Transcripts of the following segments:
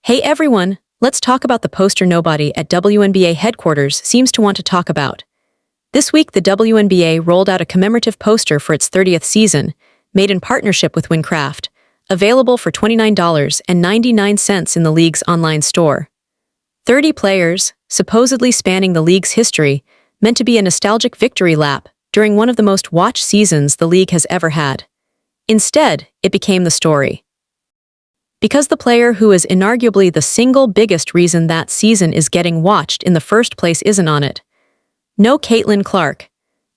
Hey everyone, let's talk about the poster nobody at WNBA headquarters seems to want to talk about. This week, the WNBA rolled out a commemorative poster for its 30th season, made in partnership with Wincraft, available for $29.99 in the league's online store. 30 players, supposedly spanning the league's history, meant to be a nostalgic victory lap during one of the most watched seasons the league has ever had. Instead, it became the story. Because the player who is inarguably the single biggest reason that season is getting watched in the first place isn't on it. No Caitlin Clark.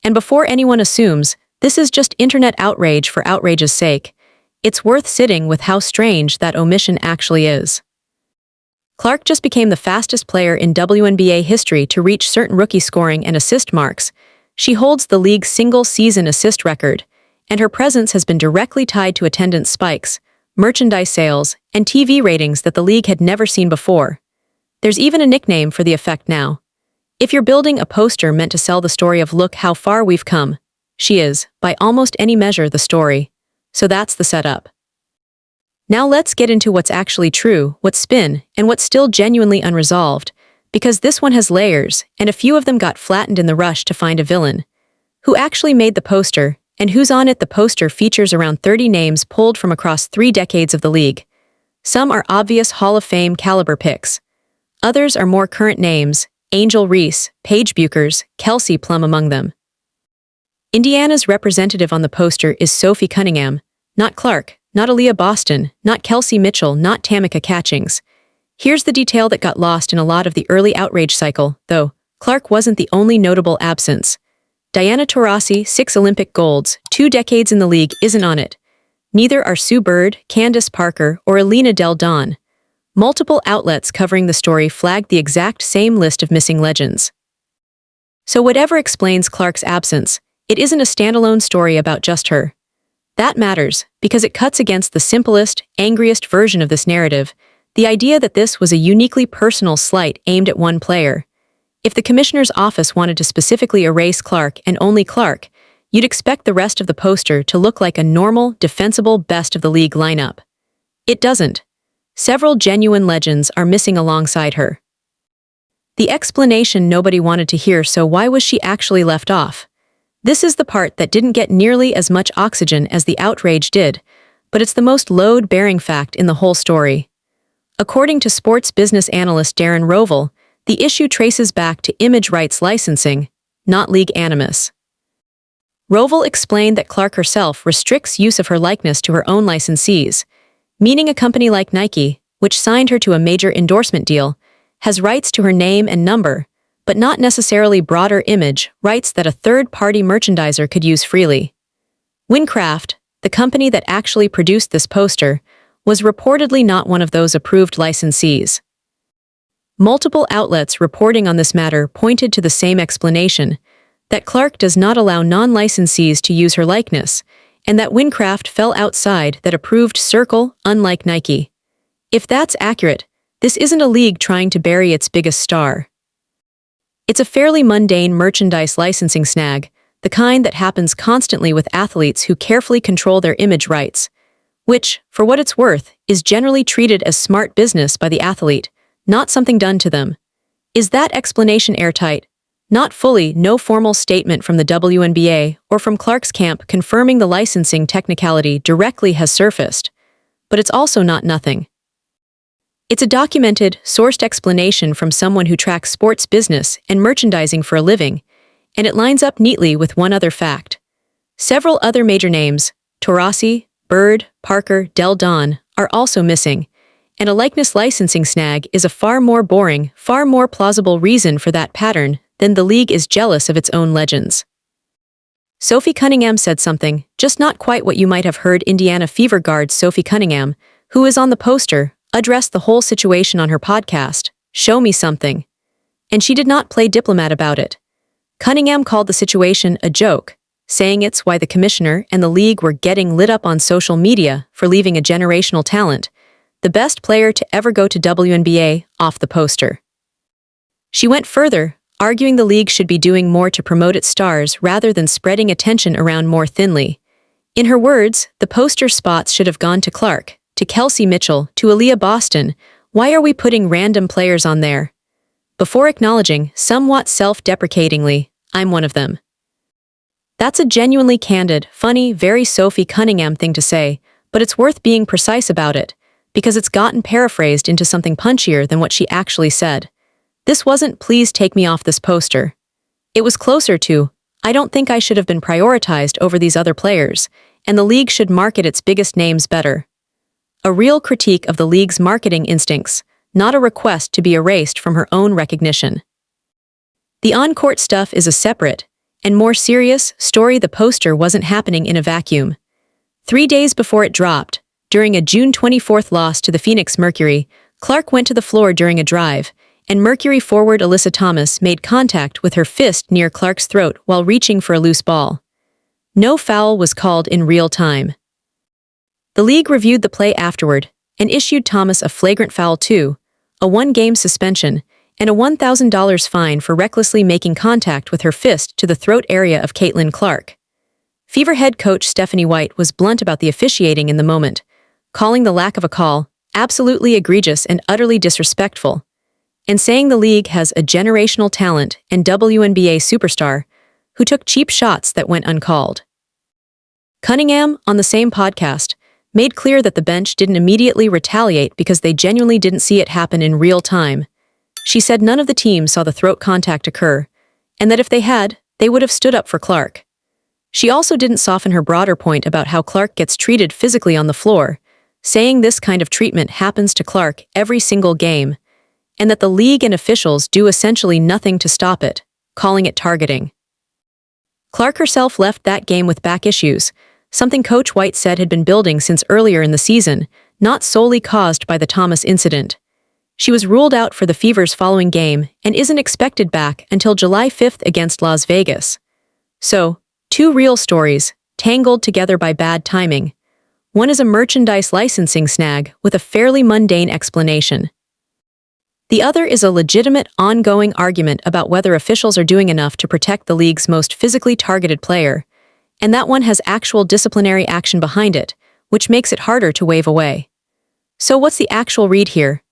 And before anyone assumes, this is just internet outrage for outrage's sake, it's worth sitting with how strange that omission actually is. Clark just became the fastest player in WNBA history to reach certain rookie scoring and assist marks. She holds the league's single-season assist record, and her presence has been directly tied to attendance spikes, merchandise sales, and TV ratings that the league had never seen before. There's even a nickname for the effect now. If you're building a poster meant to sell the story of "look how far we've come," she is, by almost any measure, the story. So that's the setup. Now let's get into what's actually true, what's spin, and what's still genuinely unresolved, because this one has layers, and a few of them got flattened in the rush to find a villain. Who actually made the poster, and who's on it? The poster features around 30 names pulled from across 3 decades of the league. Some are obvious Hall of Fame caliber picks. Others are more current names, Angel Reese, Paige Buchers, Kelsey Plum among them. Indiana's representative on the poster is Sophie Cunningham, not Clark, not Aaliyah Boston, not Kelsey Mitchell, not Tamika Catchings. Here's the detail that got lost in a lot of the early outrage cycle, though. Clark wasn't the only notable absence. Diana Taurasi, 6 Olympic golds, 2 decades in the league, isn't on it. Neither are Sue Bird, Candace Parker, or Elena Delle Donne. Multiple outlets covering the story flagged the exact same list of missing legends. So whatever explains Clark's absence, it isn't a standalone story about just her. That matters, because it cuts against the simplest, angriest version of this narrative, the idea that this was a uniquely personal slight aimed at one player. If the commissioner's office wanted to specifically erase Clark and only Clark, you'd expect the rest of the poster to look like a normal, defensible best-of-the-league lineup. It doesn't. Several genuine legends are missing alongside her. The explanation nobody wanted to hear, so why was she actually left off? This is the part that didn't get nearly as much oxygen as the outrage did, but it's the most load-bearing fact in the whole story. According to sports business analyst Darren Rovell, the issue traces back to image rights licensing, not league animus. Rovell explained that Clark herself restricts use of her likeness to her own licensees, meaning a company like Nike, which signed her to a major endorsement deal, has rights to her name and number, but not necessarily broader image rights that a third-party merchandiser could use freely. Wincraft, the company that actually produced this poster, was reportedly not one of those approved licensees. Multiple outlets reporting on this matter pointed to the same explanation, that Clark does not allow non-licensees to use her likeness, and that Wincraft fell outside that approved circle, unlike Nike. If that's accurate, this isn't a league trying to bury its biggest star. It's a fairly mundane merchandise licensing snag, the kind that happens constantly with athletes who carefully control their image rights, which, for what it's worth, is generally treated as smart business by the athlete, not something done to them. Is that explanation airtight? Not fully. No formal statement from the WNBA or from Clark's camp confirming the licensing technicality directly has surfaced, but it's also not nothing. It's a documented, sourced explanation from someone who tracks sports business and merchandising for a living, and it lines up neatly with one other fact. Several other major names, Taurasi, Bird, Parker, Delle Donne, are also missing, and a likeness licensing snag is a far more boring, far more plausible reason for that pattern than the league is jealous of its own legends. Sophie Cunningham said something, just not quite what you might have heard. Indiana Fever guard Sophie Cunningham, who is on the poster, addressed the whole situation on her podcast, Show Me Something. And she did not play diplomat about it. Cunningham called the situation a joke, saying it's why the commissioner and the league were getting lit up on social media for leaving a generational talent, the best player to ever go to WNBA, off the poster. She went further, arguing the league should be doing more to promote its stars rather than spreading attention around more thinly. In her words, the poster spots should have gone to Clark, to Kelsey Mitchell, to Aaliyah Boston, Why are we putting random players on there? Before acknowledging, somewhat self-deprecatingly, I'm one of them. That's a genuinely candid, funny, very Sophie Cunningham thing to say, but it's worth being precise about it, because it's gotten paraphrased into something punchier than what she actually said. This wasn't "please take me off this poster." It was closer to, "I don't think I should have been prioritized over these other players, and the league should market its biggest names better." A real critique of the league's marketing instincts, not a request to be erased from her own recognition. The on-court stuff is a separate, and more serious, story. The poster wasn't happening in a vacuum. 3 days before it dropped, during a June 24th loss to the Phoenix Mercury, Clark went to the floor during a drive, and Mercury forward Alyssa Thomas made contact with her fist near Clark's throat while reaching for a loose ball. No foul was called in real time. The league reviewed the play afterward and issued Thomas a flagrant foul too, a 1-game suspension, and a $1,000 fine for recklessly making contact with her fist to the throat area of Caitlin Clark. Fever head coach Stephanie White was blunt about the officiating in the moment, calling the lack of a call absolutely egregious and utterly disrespectful, and saying the league has a generational talent and WNBA superstar who took cheap shots that went uncalled. Cunningham, on the same podcast, made clear that the bench didn't immediately retaliate because they genuinely didn't see it happen in real time. She said none of the team saw the throat contact occur, and that if they had, they would have stood up for Clark. She also didn't soften her broader point about how Clark gets treated physically on the floor, saying this kind of treatment happens to Clark every single game, and that the league and officials do essentially nothing to stop it, calling it targeting. Clark herself left that game with back issues, something Coach White said had been building since earlier in the season, not solely caused by the Thomas incident. She was ruled out for the Fever's following game and isn't expected back until July 5th against Las Vegas. So, 2 real stories, tangled together by bad timing. One is a merchandise licensing snag with a fairly mundane explanation. The other is a legitimate, ongoing argument about whether officials are doing enough to protect the league's most physically targeted player, and that one has actual disciplinary action behind it, which makes it harder to wave away. So what's the actual read here?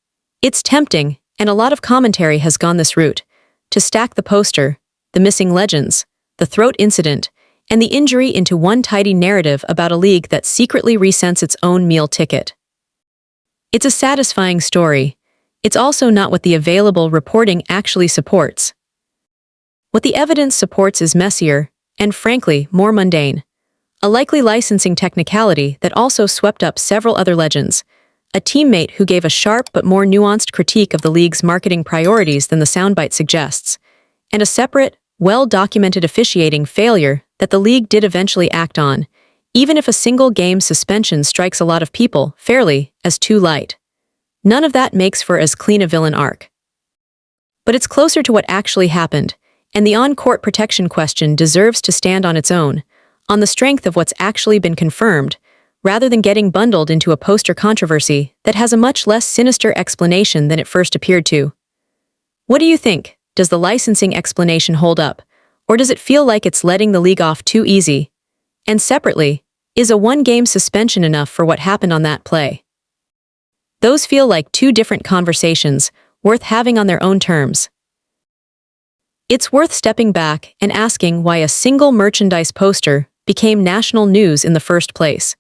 It's tempting, and a lot of commentary has gone this route, to stack the poster, the missing legends, the throat incident, and the injury into one tidy narrative about a league that secretly resents its own meal ticket. It's a satisfying story. It's also not what the available reporting actually supports. What the evidence supports is messier, and frankly, more mundane. A likely licensing technicality that also swept up several other legends, a teammate who gave a sharp but more nuanced critique of the league's marketing priorities than the soundbite suggests, and a separate, well-documented officiating failure that the league did eventually act on, even if a single-game suspension strikes a lot of people, fairly, as too light. None of that makes for as clean a villain arc. But it's closer to what actually happened, and the on-court protection question deserves to stand on its own, on the strength of what's actually been confirmed, rather than getting bundled into a poster controversy that has a much less sinister explanation than it first appeared to. What do you think? Does the licensing explanation hold up, or does it feel like it's letting the league off too easy? And separately, is a 1-game suspension enough for what happened on that play? Those feel like 2 different conversations, worth having on their own terms. It's worth stepping back and asking why a single merchandise poster became national news in the first place,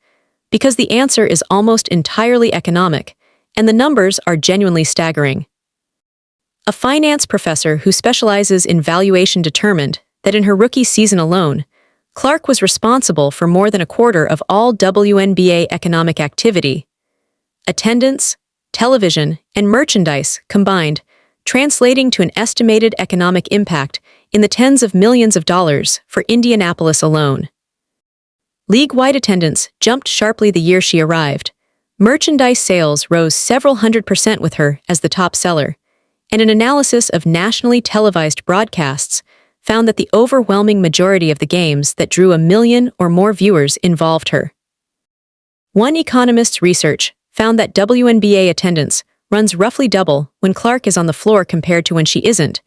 because the answer is almost entirely economic, and the numbers are genuinely staggering. A finance professor who specializes in valuation determined that in her rookie season alone, Clark was responsible for more than a quarter of all WNBA economic activity. Attendance, television, and merchandise combined, translating to an estimated economic impact in the tens of millions of dollars for Indianapolis alone. League-wide attendance jumped sharply the year she arrived. Merchandise sales rose several 100% with her as the top seller, and an analysis of nationally televised broadcasts found that the overwhelming majority of the games that drew 1 million or more viewers involved her. One economist's research found that WNBA attendance runs roughly double when Clark is on the floor compared to when she isn't,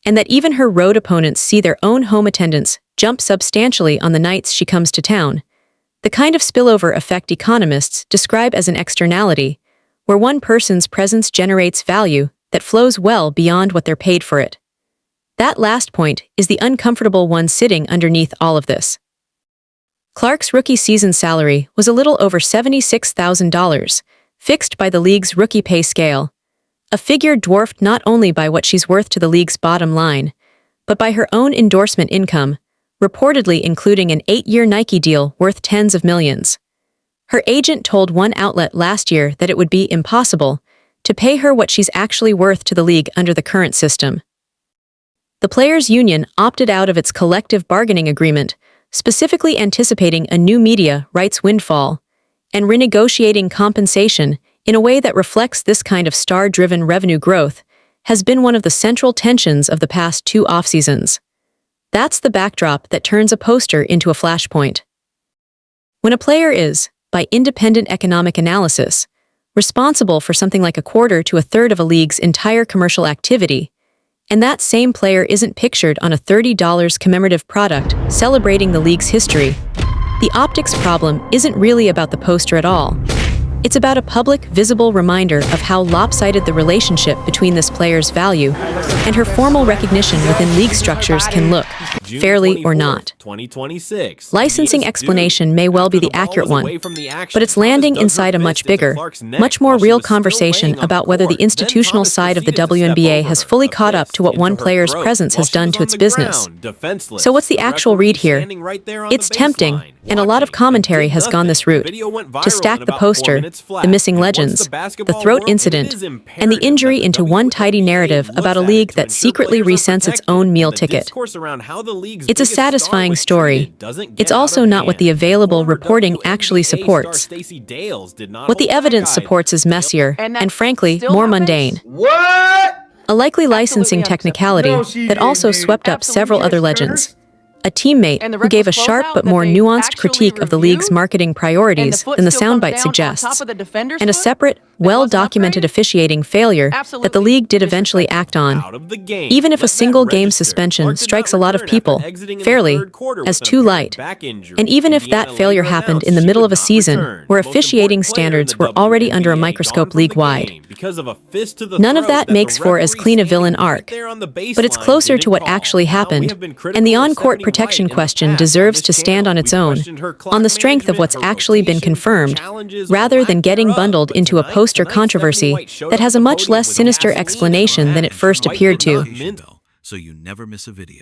and that even her road opponents see their own home attendance jump substantially on the nights she comes to town, the kind of spillover effect economists describe as an externality, where one person's presence generates value that flows well beyond what they're paid for it. That last point is the uncomfortable one sitting underneath all of this. Clark's rookie season salary was a little over $76,000, fixed by the league's rookie pay scale, a figure dwarfed not only by what she's worth to the league's bottom line, but by her own endorsement income, reportedly including an 8-year Nike deal worth tens of millions. Her agent told one outlet last year that it would be impossible to pay her what she's actually worth to the league under the current system. The Players' Union opted out of its collective bargaining agreement, specifically anticipating a new media rights windfall and renegotiating compensation in a way that reflects this kind of star-driven revenue growth has been one of the central tensions of the past 2 off-seasons. That's the backdrop that turns a poster into a flashpoint. When a player is, by independent economic analysis, responsible for something like a quarter to a third of a league's entire commercial activity, and that same player isn't pictured on a $30 commemorative product celebrating the league's history, the optics problem isn't really about the poster at all. It's about a public, visible reminder of how lopsided the relationship between this player's value and her formal recognition within league structures can look, fairly or not. 2026. Licensing explanation may well be the accurate one, but it's landing inside a much bigger, much more real conversation about whether the institutional side of the WNBA has fully caught up to what one player's presence has done to its business. So what's the actual read here? It's tempting, and a lot of commentary has gone this route, to stack the poster, the missing legends, the throat incident, and the injury into one tidy narrative about a league that secretly resents its own meal ticket. It's a satisfying story. It's also not what the available reporting actually supports. What the evidence supports is messier, and frankly, more mundane. A likely licensing technicality that also swept up several other legends. A teammate who gave a sharp but more nuanced critique of the league's marketing priorities than the soundbite suggests, and a separate, well-documented officiating failure that the league did eventually act on, even if a single game suspension strikes a lot of people, fairly, as too light, and even if that failure happened in the middle of a season where officiating standards were already under a microscope league-wide. None of that makes for as clean a villain arc, but it's closer to what actually happened, and the on-court protection question deserves to stand on its own, on the strength of what's actually been confirmed, rather than getting bundled into a poster controversy that has a much less sinister explanation than it first appeared to. So you never miss a video.